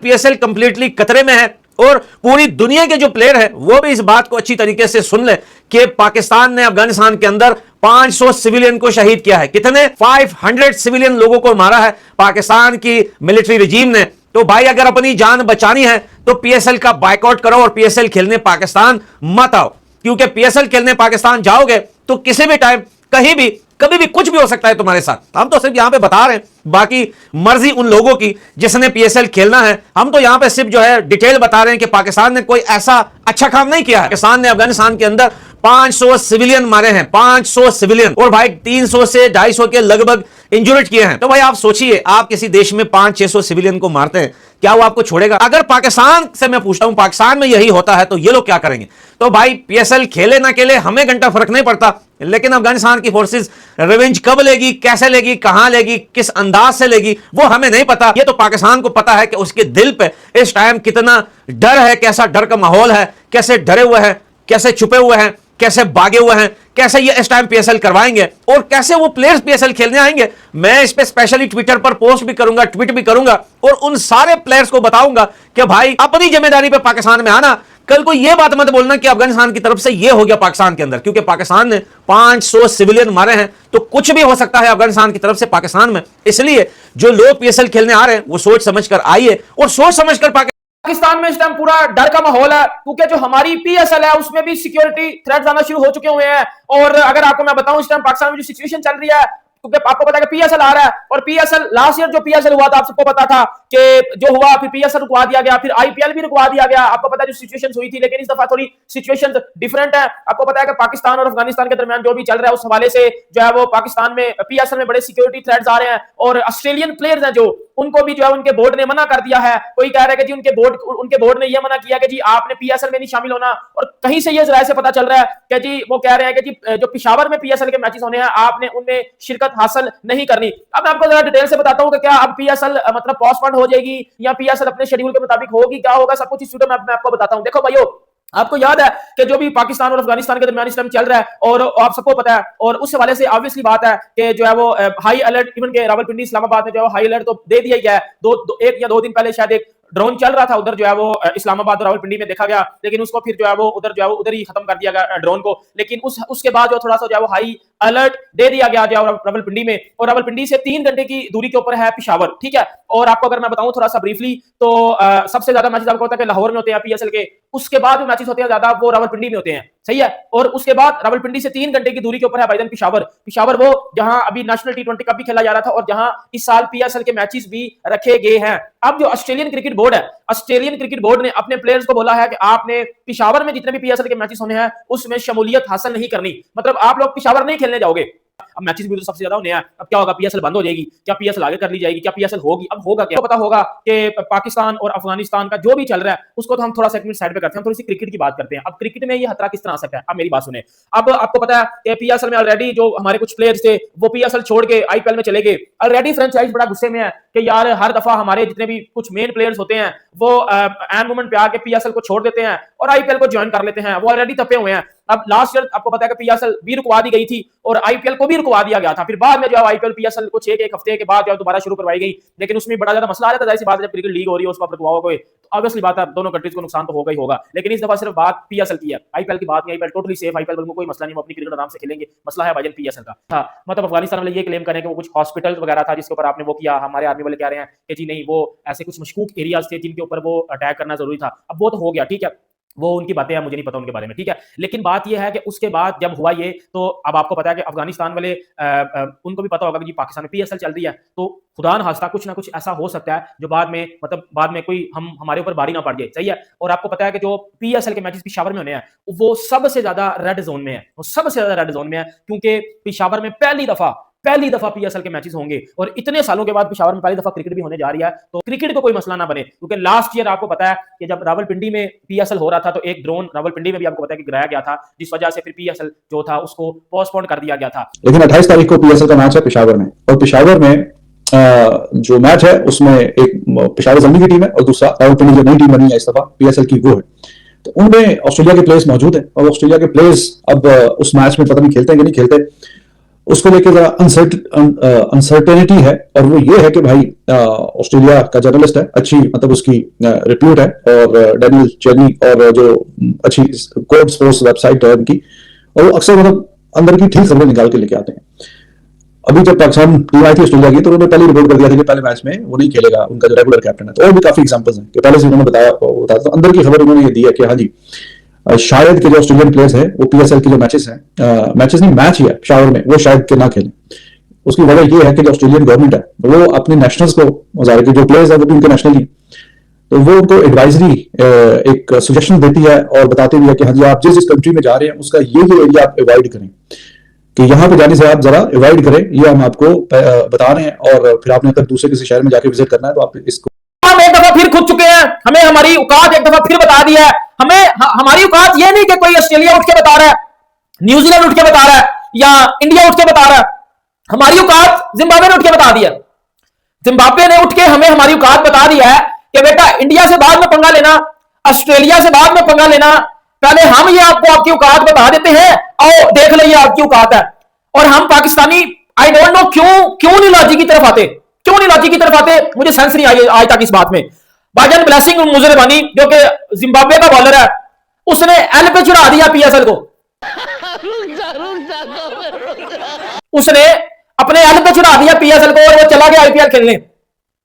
PSL completely खतरे में है और पूरी दुनिया के जो प्लेयर है वो भी इस बात को अच्छी तरीके से सुन ले कि पाकिस्तान ने अफगानिस्तान के अंदर 500 सिविलियन को शहीद किया है। कितने? 500 सिविलियन लोगों को मारा है पाकिस्तान की मिलिट्री रिजीम ने। तो भाई अगर अपनी जान बचानी है तो पीएसएल का बायकॉट करो और पीएसएल खेलने पाकिस्तान मत आओ, क्योंकि पीएसएल खेलने पाकिस्तान जाओगे तो किसी भी टाइम कहीं भी कभी भी कुछ भी हो सकता है तुम्हारे साथ। हम तो सिर्फ यहां पे बता रहे हैं, बाकी मर्जी उन लोगों की जिसने पीएसएल खेलना है। हम तो यहां पे सिर्फ जो है डिटेल बता रहे हैं कि पाकिस्तान ने कोई ऐसा अच्छा काम नहीं किया है। पाकिस्तान ने अफगानिस्तान के अंदर 500 सिविलियन मारे हैं, 500 सिविलियन, और भाई 300 से 250 के लगभग इंजुर्ड किए हैं। तो भाई आप सोचिए, आप किसी देश में 500-600 सिविलियन को मारते हैं, क्या वो आपको छोड़ेगा? अगर पाकिस्तान से मैं पूछता हूं, पाकिस्तान में यही होता है तो ये लोग क्या करेंगे? तो भाई पीएसएल खेले ना खेले हमें घंटा फर्क नहीं पड़ता, लेकिन अफगानिस्तान की फोर्सेस रिवेंज कब लेगी, कैसे लेगी, कहां लेगी, किस अंदाज से लेगी, वो हमें नहीं पता। ये तो पाकिस्तान को पता है कि उसके दिल पे इस टाइम कितना डर है, कैसा डर का माहौल है, कैसे डरे हुए हैं, कैसे छुपे हुए हैं, कैसे भागे हुए हैं, कैसे ये इस टाइम पीएसएल करवाएंगे और कैसे वो प्लेयर्स पीएसएल खेलने आएंगे। मैं इस पे स्पेशली ट्विटर पर पोस्ट भी करूंगा, ट्वीट भी करूंगा और उन सारे प्लेयर्स को बताऊंगा कि भाई अपनी जिम्मेदारी पे पाकिस्तान में आना। कल को ये बात मत बोलना कि अफगानिस्तान की तरफ से ये हो गया पाकिस्तान के अंदर, क्योंकि पाकिस्तान ने 500 सिविलियन मारे हैं तो कुछ भी हो सकता है अफगानिस्तान की तरफ से पाकिस्तान में। इसलिए जो लोग पीएसएल खेलने आ रहे हैं वो सोच समझकर आइए और सोच समझकर पाकिस्तान में इस टाइम पूरा डर का माहौल है, क्योंकि जो हमारी पीएसएल है उसमें भी सिक्योरिटी थ्रेट्स आना शुरू हो चुके हुए हैं। और अगर आपको मैं बताऊं, इस टाइम पाकिस्तान में जो सिचुएशन चल रही है, क्योंकि आपको पता है कि पीएसएल आ रहा है और पीएसएल लास्ट ईयर जो पीएसएल हुआ था आप सबको पता था कि जो हुआ, फिर पीएसएल रुकवा दिया गया, फिर आईपीएल भी रुकवा दिया गया। आपको पता है जो सिचुएशन हुई थी, लेकिन इस दफा थोड़ी सिचुएशन डिफरेंट है। आपको पता है कि पाकिस्तान और अफगानिस्तान के दरमियान जो भी चल रहा है उस हवाले से जो है वो पाकिस्तान में पीएसएल में बड़े सिक्योरिटी थ्रेट्स आ रहे हैं और ऑस्ट्रेलियन प्लेयर्स हैं जो उनको भी जो है उनके बोर्ड ने मना कर दिया है। कोई कह रहा है कि जी उनके बोर्ड ने यह मना किया कि जी आपने पीएसएल में नहीं शामिल होना, और कहीं से ये जराये से पता चल रहा है कि जी वो कह रहे हैं कि जी जो पेशावर में पीएसएल के मैचेस होने हैं आपने उनमें शिरकत हासिल नहीं करनी। अब मैं आपको जरा डिटेल से बताता हूं कि क्या अब पीएसएल मतलब पोस्टपोन हो जाएगी या पीएसएल अपने शेड्यूल के मुताबिक होगी, क्या होगा, सब कुछ इस वीडियो में मैं आपको बताता हूं। देखो भाइयों, आपको याद है कि जो भी पाकिस्तान और अफगानिस्तान के दरमियान इस टाइम चल रहा है और आप सबको पता है, और उस हवाले से ऑब्वियसली बात है कि जो है वो हाई अलर्ट, इवन के रावलपिंडी इस्लामाबाद में जो है हाई अलर्ट तो दे दिया गया है। एक या दो दिन पहले शायद एक ड्रोन चल रहा था उधर जो है वो इस्लामाबाद और रावलपिंडी में देखा गया, लेकिन उसको फिर जो है वो उधर ही खत्म कर दिया गया ड्रोन को। लेकिन उसके बाद जो थोड़ा सा जो है वो हाई अलर्ट दे दिया गया जो रावलपिंडी में, और रावलपिंडी से 3 घंटे की दूरी के ऊपर है पेशावर, ठीक है। और आपको अगर मैं बताऊं थोड़ा सा ब्रीफली तो सबसे ज्यादा मैचेस आपको पता है कि लाहौर में होते हैं पीएसएल के, उसके बाद जो मैचेस होते हैं ज्यादा वो रावलपिंडी में होते हैं, सही है। और उसके बाद रावलपिंडी से 3 घंटे की दूरी के ऊपर है भाईजान पेशावर वो जहां अभी नेशनल T20 कप भी खेला जा रहा था और जहां इस साल पीएसएल के मैचेस भी रखे गए हैं। अब जो ऑस्ट्रेलियन क्रिकेट बोर्ड है, ऑस्ट्रेलियन क्रिकेट बोर्ड ने अपने प्लेयर्स को बोला है कि आपने पेशावर में जितने भी पीएसएल के मैचेस होने हैं उसमें शमूलियत हासिल नहीं करनी, मतलब आप लोग पेशावर नहीं खेलने जाओगे। अब मैचेस भी तो सबसे ज्यादा होने हैं। अब क्या होगा, पीएसएल बंद हो जाएगी क्या, पीएसएल आगे कर ली जाएगी क्या, पीएसएल होगी? अब होगा क्या, तो पता होगा कि पाकिस्तान और अफगानिस्तान का जो भी चल रहा है उसको तो हम थोड़ा सा एक मिनट साइड पे करते हैं, हम थोड़ी सी क्रिकेट की बात करते हैं। अब क्रिकेट में ये खतरा किस तरह आ सकता है, अब मेरी बात सुने। अब आपको पता है कि पीएसएल में ऑलरेडी जो हमारे कुछ प्लेयर्स थे वो पीएसएल छोड़ के आईपीएल में चले गए। ऑलरेडी फ्रेंचाइज बड़ा गुस्से में है कि यार हर दफा हमारे जितने भी कुछ मेन प्लेयर्स होते हैं वो एंड मोमेंट पे आके पीएसएल को छोड़ देते हैं और आईपीएल को ज्वाइन कर लेते हैं, वो ऑलरेडी तपे हुए हैं। अब लास्ट ईयर आपको पता है कि पीएसएल भी रुकवा दी गई थी और आईपीएल को भी रुकवा दिया गया था, फिर बाद में जो आईपीएल पीएसएल कुछ एक हफ्ते के बाद जो दोबारा शुरू करवाई गई, लेकिन उसमें बड़ा ज्यादा मसला आ रहा था। जैसी बात है जब क्रिकेट लीग हो रही है उसको आप रुकवाओगे तो ऑब्वियसली बात है दोनों कंट्रीज को नुकसान तो होगा ही होगा। लेकिन इस दफा सिर्फ बात पीएसएल की है, आईपीएल की बात नहीं। आईपीएल टोटली सेफ, आईपीएल में कोई मसला नहीं, वो अपनी क्रिकेट आराम से खेलेंगे। मसला है भाईजान पीएसएल का था, मतलब अफगानिस्तान वाले ये क्लेम करें कि वो कुछ हॉस्पिटल वगैरह था जिसके ऊपर आपने वो किया, हमारे आर्मी वाले कह रहे हैं कि जी नहीं वो ऐसे कुछ मशकूक एरियाज थे जिनके ऊपर वो अटैक करना जरूरी था। अब वो तो हो गया, ठीक है, वो उनकी बातें हैं, मुझे नहीं पता उनके बारे में, ठीक है। लेकिन बात यह है कि उसके बाद जब हुआ ये, तो अब आपको पता है कि अफगानिस्तान वाले उनको भी पता होगा कि जी पाकिस्तान में पीएसएल चल रही है, तो खुदा न खास्ता कुछ ना कुछ ऐसा हो सकता है जो बाद में कोई हमारे ऊपर भारी ना पड़ जाए, सही है। और आपको पता है कि जो पीएसएल के मैचेस पेशावर में होने हैं वो सबसे ज्यादा रेड जोन में है, वो सबसे ज्यादा रेड जोन में है, क्योंकि पेशावर में पहली दफा पीएसएल के मैचेस होंगे और इतने सालों के बाद पेशावर में पहली दफा क्रिकेट भी होने जा रही है, तो क्रिकेट को कोई मसला ना बने। क्योंकि लास्ट ईयर आपको पता है कि जब रावलपिंडी में पीएसएल हो रहा था तो एक ड्रोन रावलपिंडी में भी आपको पता है कि गिराया गया था, जिस वजह से फिर पीएसएल जो था उसको पोस्टपोन कर दिया गया था। लेकिन 28 तारीख को पीएसएल का मैच है पेशावर में, और पेशावर में जो मैच है उसमें एक पेशावर जल्दी की टीम है और दूसरा रावलपिंडी जो नई टीम बनी है इस दफा पीएसएल की वो है। तो उनमें ऑस्ट्रेलिया के प्लेयर्स मौजूद हैं और ऑस्ट्रेलिया के प्लेयर्स अब उस मैच में पता नहीं खेलते हैं कि नहीं खेलते। उसको लेके जरा अनसर्टेनिटी है, और वो ये है कि भाई ऑस्ट्रेलिया का जर्नलिस्ट है, अच्छी मतलब उसकी रिप्यूट है, और डैनियल चेनी और जो अच्छी कोड स्पोर्ट्स वेबसाइट है उनकी, और वो अक्सर मतलब अंदर की ठीक खबरें निकाल के लेके आते हैं। अभी जब पाकिस्तान टीम आई थी ऑस्ट्रेलिया की, तो उन्होंने पहले रिपोर्ट कर दिया था कि पहले मैच में वो नहीं खेलेगा, उनका जो रेगुलर कैप्टन है। तो और भी काफी एग्जांपल्स हैं कि पहले से उन्होंने बताया तो अंदर की खबर उन्होंने ये दी है कि हाँ जी शायद के जो ऑस्ट्रेलियन प्लेयर्स हैं वो पीएसएल के जो मैचेस हैं, मैचेस नहीं मैच ही है पेशावर में, वो शायद के ना खेलें। उसकी वजह ये है कि जो ऑस्ट्रेलियन गवर्नमेंट है वो अपने नेशनल्स को, ज़ाहिर है जो प्लेयर्स हैं वो भी उनके नेशनल ही, तो वो उनको एडवाइजरी एक सजेशन देती है और बताती भी है कि हाँ जी आप जिस कंट्री में जा रहे हैं उसका ये एरिया आप अवॉइड करें, कि यहाँ पे जाने से आप जरा अवॉइड करें, ये हम आपको बता रहे हैं। और फिर आपने अगर दूसरे किसी शहर में जाके विजिट करना है तो आप इसको, हम एक दफा फिर खुद चुके हैं, हमें हमारी औकात एक दफा फिर बता दी है। हमें हमारी औकात ये नहीं कि कोई ऑस्ट्रेलिया उठ के बता रहा है, न्यूजीलैंड उठ के बता रहा है, या इंडिया उठ के बता रहा है। हमारी औकात जिम्बाब्वे ने उठ के बता दिया। जिम्बाब्वे ने उठ के हमें हमारी औकात बता दिया है कि बेटा इंडिया से बाद में पंगा लेना, ऑस्ट्रेलिया से बाद में पंगा लेना, पहले हम ये आपको आपकी औकात बता देते हैं, आओ देख लो ये आपकी औकात है। और हम पाकिस्तानी आई डोंट नो क्यों नहीं लॉजिक की तरफ आते, क्यों नहीं लॉजिक की तरफ आते, मुझे सेंस नहीं आई आज तक इस बात में। भाईजान ब्लेसिंग मुजरबानी जो कि जिम्बाब्वे का बॉलर है, उसने एल पे चढ़ा दिया पीएसएल को, उसने अपने एल पे चढ़ा दिया पीएसएल को और वो चला गया आईपीएल खेलने।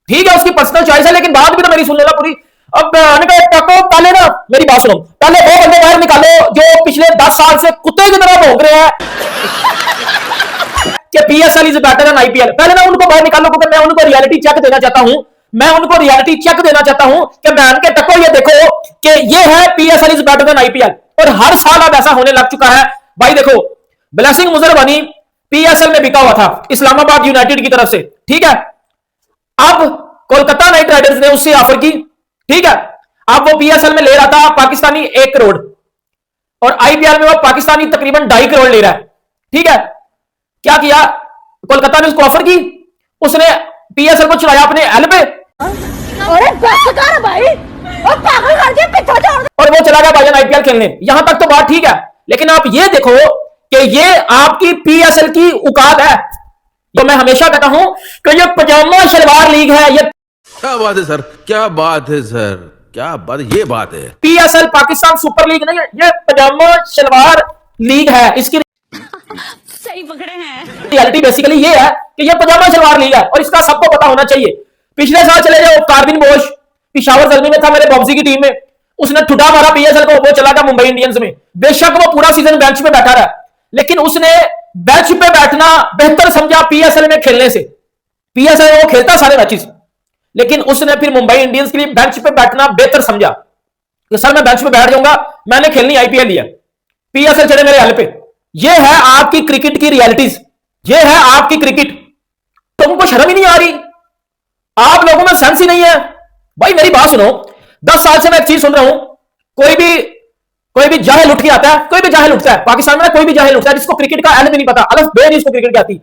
ठीक है उसकी पर्सनल चॉइस है, लेकिन बात भी तो मेरी सुन लेना पूरी। अब पहले ना मेरी बात सुनो, पहले वो बंदे बाहर निकालो जो पिछले 10 साल से कुत्ते की तरह भौंक रहे हैं कि PSL is better than IPL. पहले ना उनको बाहर निकालो, क्योंकि मैं उनको रियलिटी चेक देना चाहता हूं, मैं उनको रियलिटी चेक देना चाहता हूं कि बहन के टक्को ये देखो कि ये है PSL is better than IPL. और हर साल अब ऐसा होने लग चुका है। भाई देखो ब्लेसिंग मुजरबानी पीएसएल में बिका हुआ था इस्लामाबाद यूनाइटेड की तरफ से, ठीक है। अब कोलकाता नाइट राइडर्स ने उससे ऑफर की, ठीक है। अब वो पीएसएल में ले रहा था पाकिस्तानी 1 करोड़ और आईपीएल में वो पाकिस्तानी तकरीबन 2.5 करोड़ ले रहा है, ठीक है। क्या किया कोलकाता ने उसको ऑफर की, उसने पीएसएल को चढ़ाया अपने एल पे, अरे बस कर भाई, और पागल कर दिया पीछे छोड़, और वो चला गया भाईजान आईपीएल खेलने। यहां तक तो बात ठीक है, लेकिन आप ये देखो कि ये आपकी पीएसएल की औकात है। तो मैं हमेशा कहता हूं कि ये पजामा शलवार लीग है, ये क्या बात है सर, क्या बात है सर, क्या बात, ये बात है। पीएसएल पाकिस्तान सुपर लीग नहीं है, ये पजामा शलवार लीग है। इसकी सही पकड़े हैं। रियलिटी बेसिकली ये है कि ये पजामा शलवार लीग है और इसका सबको पता होना चाहिए। पिछले साल चले जाओ, कार्बिन बोश पिशावर जल्मी में था मेरे बॉब्जी की टीम में, उसने ठुटा मारा पीएसएल को, वो चला गया मुंबई इंडियंस में। बेशक वो पूरा सीजन बेंच पे बैठा रहा, लेकिन उसने बेंच पे बैठना बेहतर समझा पीएसएल में खेलने से। पीएसएल वो खेलता सारे मैचेस, लेकिन उसने फिर मुंबई इंडियंस के लिए बेंच पे बैठना बेहतर समझा कि सर मैं बेंच पे बैठ जाऊंगा, मैंने खेलनी आईपीएल लिया, पीएसएल चढ़े मेरे हल पे। ये है आपकी क्रिकेट की रियलिटीज, ये है आपकी क्रिकेट। तुमको शर्म ही नहीं आ रही, आप लोगों में सेंस ही नहीं है। भाई मेरी बात सुनो, 10 साल से मैं एक चीज सुन रहा हूं, कोई भी जाहिल उठ के आता है, कोई भी जाहिल उठता है पाकिस्तान में, कोई भी जाहिल उठता है जिसको क्रिकेट का एल भी नहीं पता, अलफ बे नहीं इसको क्रिकेट की आती है।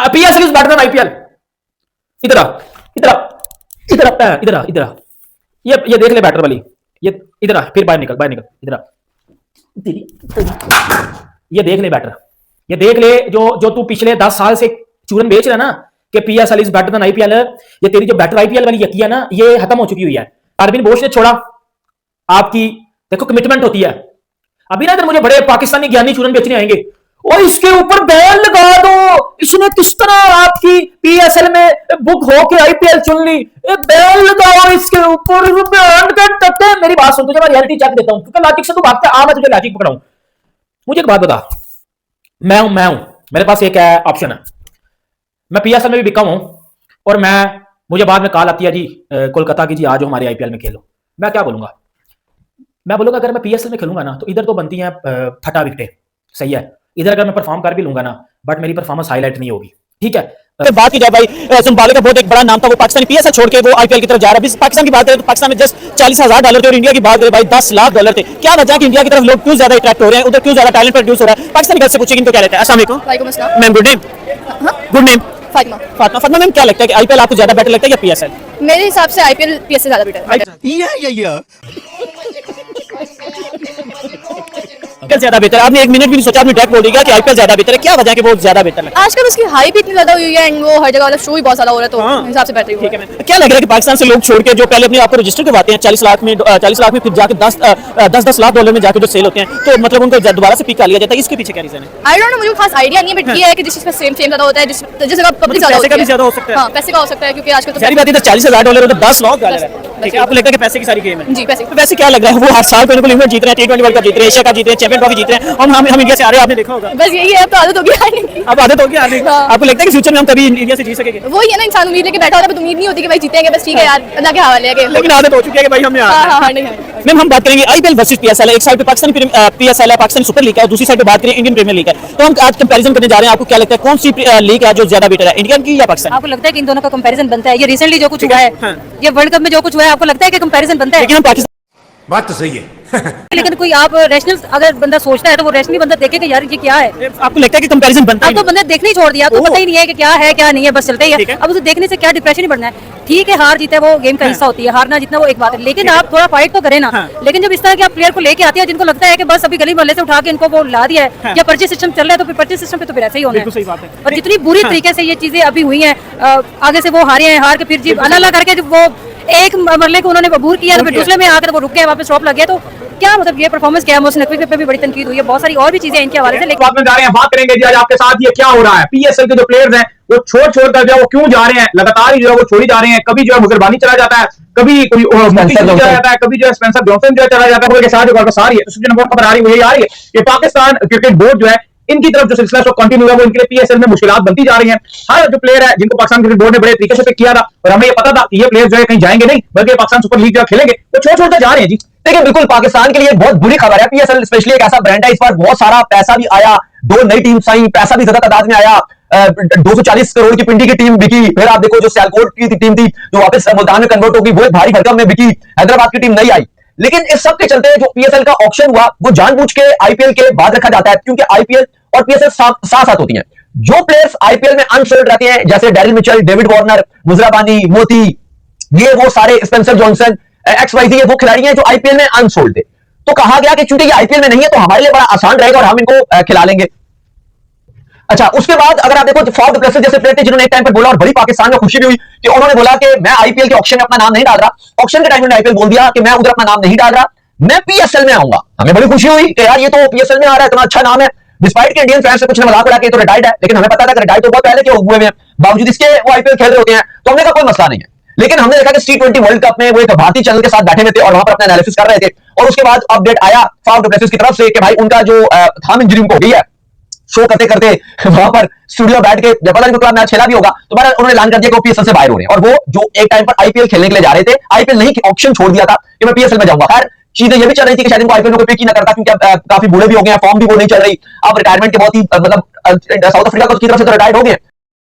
PSL is better than IPL. इधर ये देख ले बैटर वाली, ये इधर आ, फिर बाहर निकल इधर आ, ये देख ले बैटर, ये देख ले जो तू पिछले 10 साल से चूरन बेच रहा है ना कि PSL is better than IPL, ये तेरी जो बेटर आईपीएल वाली यकीन है ना, ये खत्म हो चुकी हुई है। कार्बिन बोश ने छोड़ा, आपकी देखो कमिटमेंट होती है। अभी ना इधर मुझे बड़े पाकिस्तानी ज्ञानी चूरन बेचने आएंगे और इसके ऊपर बैन लगा दो, इसने किस तरह आपकी पीएसएल में बुक होके आईपीएल चुन ली, बैन लगाओ इसके ऊपर, बैन कर सकते। मेरी बात सुन, तुझे मैं रियलिटी चेक देता हूं, क्योंकि लॉजिक से तू भागता है, आ मैं तुझे लॉजिक पकड़ाऊं। मुझे एक बात बता, मैं हूं मेरे पास एक ऑप्शन है, मैं पीएसएल में भी बिका हूं और मुझे बाद में कॉल आती है जी कोलकाता की, जी आज हमारे आईपीएल में खेलो। मैं क्या बोलूंगा? मैं बोलूंगा अगर मैं पीएसएल में खेलूंगा ना तो इधर तो बनती हैं फटा विकेटें, सही है। इधर अगर मैं परफॉर्म कर भी लूंगा ना, बट मेरी परफॉर्मेंस हाईलाइट नहीं होगी, ठीक है। बात की जाए भाई, जिम्बाब्वे का बहुत एक बड़ा नाम था, वो पाकिस्तानी पीएसएल छोड़ के वो आईपीएल की तरफ जा रहा है। पाकिस्तान की बात करें तो पाकिस्तान में जस्ट $40,000 थे और इंडिया की बात करें भाई $10 लाख थे। क्या वजह है कि इंडिया की तरफ लोग क्यों ज्यादा अट्रैक्ट हो रहे हैं, उधर क्यों ज्यादा टैलेंट प्रोड्यूस हो रहा है? पाकिस्तानी गर्ल से पूछेंगे तो क्या रहता है? अस्सलाम वालेकुम ma'am, good name, good name Fatima ma'am, क्या लगता है कि आईपीएल आपको ज्यादा बेटर लगता है या पीएसएल? मेरे हिसाब से आईपीएल पीएसएल ज्यादा बेटर है। आईपीएल ज्यादा बेहतर है। आपने एक मिनट भी नहीं सोचा, आपने डायरेक्ट बोल दिया कि आईपीएल ज्यादा बेहतर है। क्या वजह है कि वो ज्यादा बेहतर है? आजकल उसकी हाइप इतनी ज्यादा हुई है एंड वो हर जगह शो भी बहुत ज्यादा हो रहा है, तो हाँ। हिसाब से बेहतर ठीक है। क्या लग रहा है कि पाकिस्तान से लोग छोड़ के जो पहले अपने आप को रजिस्टर करवाते हैं 40 लाख में फिर जाके 10 लाख डॉलर में जाके जो सेल होते हैं, तो मतलब उनको दोबारा से पिक कर लिया जाता है, इसके पीछे क्या रीजन है? आई डोंट नो, मुझे खास आइडिया नहीं है, बट ये है कि जिस चीज पे सेम ज्यादा होता है, जिस जगह पब्लिक ज्यादा पैसे का भी होती है। ज्यादा हो सकता है। हाँ, पैसे का हो सकता है, क्योंकि आजकल तो सारी बात है, 40,000 डॉलर तो 10 लाख डॉलर है। ठीक है, आपको लगता है कि पैसे की सारी गेम है? जी, पैसे। तो वैसे क्या लग रहा है, वो हर साल कोई इवेंट जीत रहे हैं, T20 वर्ल्ड कप जीत रहे हैं, एशिया कप जीत रहे हैं, चैंपियन ट्रॉफी जीत रहे हैं, और हम इंडिया से आ रहे हैं, आपने देखा होगा। बस यही है, अब तो आदत हो गई आने की। अब आदत होगी आने की। हाँ। आपको लगता है कि फ्यूचर में हम कभी इंडिया से जीत सकेंगे? वही है ना, इंसान उम्मीद लेके बैठा होता है, तो उम्मीद नहीं होती कि भाई जीतेंगे, बस ठीक है यार, अल्लाह के हवाले है। लेकिन आदत हो चुकी है कि भाई हमने हाँ, नहीं है। मैम हम बात करेंगे आईपीएल वर्सेस पीएसएल है। एक साइड पे पाकिस्तानी पीएसएल है, पाकिस्तानी सुपर लीग है, और दूसरी साइड पे बात करें इंडियन प्रीमियर लीग है। तो हम आज कंपैरिजन करने जा रहे हैं। आपको क्या लगता है कौन सी लीग है जो ज्यादा बेटर है, इंडियन की या पाकिस्तान? आपको लगता है कि इन दोनों का कंपैरिजन बनता है? ये रिसेंटली जो कुछ हुआ है, हाँ। ये वर्ल्ड कप में जो कुछ हुआ है, आपको लगता है कि कंपैरिजन बनता है? लेकिन हम पाकिस्तान बात तो सही है। लेकिन कोई आप रैशनल अगर बंदा सोचता है तो वो रैशनली बंदा देखे कि यार ये क्या है। आपको लगता है कि कंपैरिजन बनता अब तो बंदे देखने ही छोड़ दिया, अब तो ओह। पता ही नहीं है कि क्या है क्या नहीं है, बस चलते ही ठीक है। है। अब उसे देखने से क्या डिप्रेशन ही बढ़ना है। ठीक है, हार जीत है वो गेम का हिस्सा होती है, हारना जितना वो एक बात है, लेकिन आप थोड़ा फाइट तो करें ना। हाँ। लेकिन जब इस तरह के आप प्लेयर को लेके आते हैं जिनको लगता है कि बस अभी गली मोहल्ले से उठा के इनको वो ला दिया है, हाँ। या पर्ची सिस्टम चल रहा है, तो फिर पर्ची सिस्टम पे तो फिर ऐसे ही होना बिल्कुल सही है। बात है। और जितनी बुरी हाँ। तरीके से ये चीजें अभी हुई हैं, आगे से वो हारे हैं, हार के फिर जी अल्लाह करके जब वो एक मरले को उन्होंने अबूर किया, तो फिर दूसरे में आकर वो रुक गए, वापस ड्रॉप लग गया। तो क्या मतलब ये परफॉर्मेंस क्या है? मोहसिन नकवी पे भी बड़ी तनकीद हुई है, बहुत सारी और भी चीजें इनके हवाले से। लेकिन बात में जा रहे हैं, बात करेंगे जी आज आपके साथ ये क्या हो रहा है। पीएसएल के जो प्लेयर्स हैं वो छोड़ कर जो है वो क्यों जा रहे हैं, लगातार ही जो है वो छोड़ी जा रहे हैं। कभी जो है मुजरबानी चला जाता है, कभी कोई चला जाता है, कभी जो है स्पेंसर जॉनसन जो है चला जाता है, के साथ जो वापस आ रही है। तो सबसे नंबर खबर आ रही है वो ये आ रही है कि पाकिस्तान क्रिकेट बोर्ड जो है इनकी तरफ जो सिलसिला जो कंटिन्यू है वो इनके लिए पीएसएल में मुश्किलात बनती जा रही हैं। हर जो प्लेयर है जिनको पाकिस्तान क्रिकेट बोर्ड ने बड़े तरीके से पिक किया था, और हमें ये पता था कि ये प्लेयर जो है कहीं जाएंगे नहीं, बल्कि पाकिस्तान सुपर लीग जो खेलेंगे, वो छोड़ जा रहे हैं जी। देखिए बिल्कुल पाकिस्तान के लिए बहुत बुरी खबर है। पीएसएल स्पेशली एक ऐसा ब्रांड है, इस बार बहुत सारा पैसा भी आया, 2 नई टीम आई, पैसा भी ज्यादा तादाद में आया, 240 करोड़ की पिंडी की टीम बिकी। फिर आप देखो जो सियालकोट की टीम थी जो वापस मुल्तान में कन्वर्ट होगी, वो एक भारी भरकम में बिकी। हैदराबाद की टीम नहीं आई। लेकिन इस सब के चलते जो पीएसएल का ऑक्शन हुआ वो जानबूझ के आईपीएल के बाद रखा जाता है, क्योंकि आईपीएल और पीएसएल साथ होती हैं। जो प्लेयर्स आईपीएल में अनसोल्ड रहते हैं, जैसे Daryl Mitchell, David Warner, Muzarabani, मोती, ये वो सारे स्पेंसर जॉनसन, XYZ, ये वो खिलाड़ी हैं जो आईपीएल में अनसोल्ड थे। तो कहा गया कि चूंकि ये आईपीएल में नहीं है तो हमारे लिए बड़ा आसान रहेगा और हम इनको खिला लेंगे। अच्छा, उसके बाद अगर आप देखो फॉर द प्लेसेस जैसे प्लेयर थे जिन्होंने एक टाइम पर बोला, और बड़ी पाकिस्तान में खुशी भी हुई कि उन्होंने बोला कि मैं आईपीएल के ऑक्शन में अपना नाम नहीं डाल रहा। ऑक्शन के टाइम में आईपीएल बोल दिया कि मैं उधर अपना नाम नहीं डाल रहा, मैं पीएसएल में आऊंगा। हमें बड़ी खुशी हुई कि यार ये तो पीएसएल में आ रहा है, इतना अच्छा नाम है। डिस्पाइट के इंडियन फैंस से कुछ ने मजाक उड़ा के तो रिटायर्ड है, लेकिन हमें पता था कि रिटायर्ड तो बहुत पहले के हुए हैं, बावजूद इसके वो आईपीएल खेल रहे होते हैं। तो हमने कहा कोई मसला नहीं है। लेकिन हमने देखा कि T20 वर्ल्ड कप में वो एक भारतीय चैनल के साथ बैठे हुए थे और वहां पर अपना एनालिसिस कर रहे थे, और उसके बाद अपडेट आया फाफ डु प्लेसिस की तरफ से कि भाई उनका जो थंब इंजरी उनको हो गई है। शो करते करते वहां पर स्टूडियो बैठ के जब पता नहीं तो मैच खेला भी होगा, तो उन्होंने ऐलान कर दिया कि वो पीएसएल से बाहर हो रहे हैं। और वो जो एक टाइम पर आईपीएल खेलने के लिए जा रहे थे, आईपीएल नहीं कि ऑप्शन छोड़ दिया था कि मैं पीएसएल में जाऊंगा। खैर चीजें ये भी चल रही थी कि शायद इनको आईपीएल में कोई पिक ही ना करता, क्योंकि अब काफी बूढ़े भी हो गए हैं, फॉर्म भी वो नहीं चल रही। अब रिटायरमेंट के बहुत ही मतलब साउथ अफ्रीका की तरफ से तो रिटायर्ड हो गए,